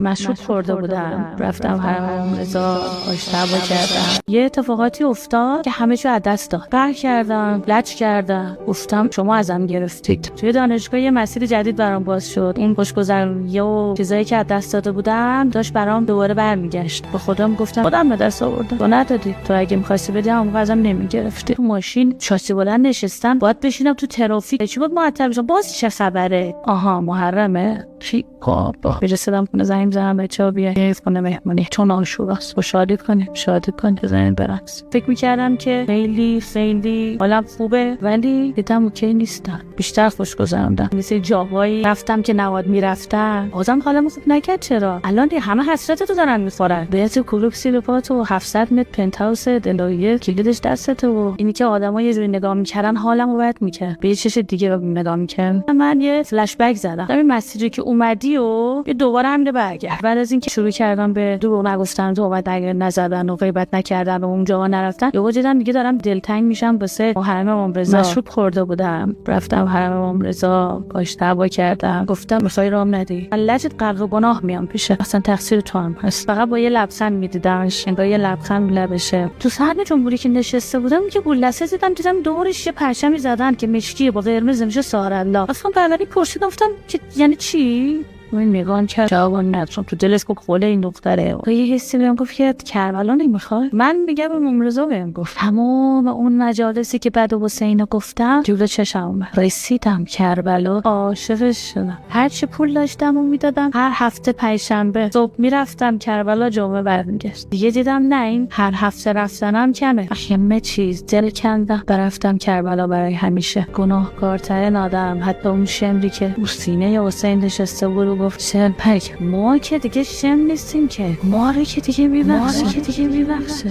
مشروب خورده بودم، رفتم حرم رضا آشتبا کردم. یه اتفاقاتی افتاد که همه چیو از دست داد. قهر کردم، لج کردم، گفتم شما ازم گرفتید. توی دانشگاه یه مسیر جدید برام باز شد. این خوشگذرونی و چیزایی که از دست داده بودم داشت برام دوباره برمیگشت. به خودم گفتم خودم به دست آوردم، تو ندادی. تو اگه می‌خواستی بدی اون ازم نمیگرفتی. تو ماشین شاسی بلند نشستم، باید بشینم تو ترافیک. چی بود معطل بشم؟ باز چه خبره؟ آها محرمه. چی بابا میرسیدم خونه زنگ زدم بچه‌ها بیاین یه خونه مهمونی چون عاشوراست شادی کنیم بزنین برقص. فکر می‌کردم که خیلی حالم خوبه ولی دیدم اوکی نیستم. بیشتر خوش گذروندم. مثل جاهایی رفتم که نواد میرفتم بازم حالم خوب نکرد. چرا الان همه حسرتتو دارن میخورن. بیت کلوب سیلوپات و 700 متر پنتهاوس دلایه کلیدش دستته و اینی که آدم‌ها یه جوری نگاه می‌کردن حالمو بد می‌کرد. به یه چش دیگه رو نگاه می‌کردم. من یه فلش بک زدم. همین مسیری که اومدی و یه دوباره همین برگرد. بعد از اینکه شروع کردم به دروغ نگفتن، توبت نزدن و غیبت نکردن و اونجا نرفتن، یهو دیدم دیگه دارم دلتنگ میشم واسه حرم امام رضا. مشروب خورده بودم، رفتم حرم امام رضا آشتبا کردم. گفتم میخوای رام ندی، لجت غرق گناه میام پیشه، اصلا تقصیر تو هم هست. فقط با یه لبخند میدیدمش، انگار یه لبخند لبشه. تو صحن جمهوری که نشسته بودم که گلدسته دیدم دورش یه پرچمی زدن که مشکی با قرمز میشه سارالله. اصلا بغلی پرسیدم گفتم که یعنی چی؟ این نگاه کرد جواب نداد. تو دلش گفت خله این دختره. یه حسی بهم گفت که کربلا نمیخواد. من میگم به امام رضا بهم گفت تمام اون مجالسی که بعد حسین گفتم جلو چشم اومد. رسیدم کربلا عاشقش شدم. هر چی پول داشتم و میدادم. هر هفته پنجشنبه صبح میرفتم کربلا، جمعه برمیگشت. دیگه دیدم نه این هر هفته رفتنم کمه. همه چیز دل کندم. رفتم کربلا برای همیشه. گناهکارترین آدم، حتی اون شمری که رو سینه حسین نشسته بود گفت شم پک ما که دیگه شم نیستیم که، ما رو که دیگه میبخشه.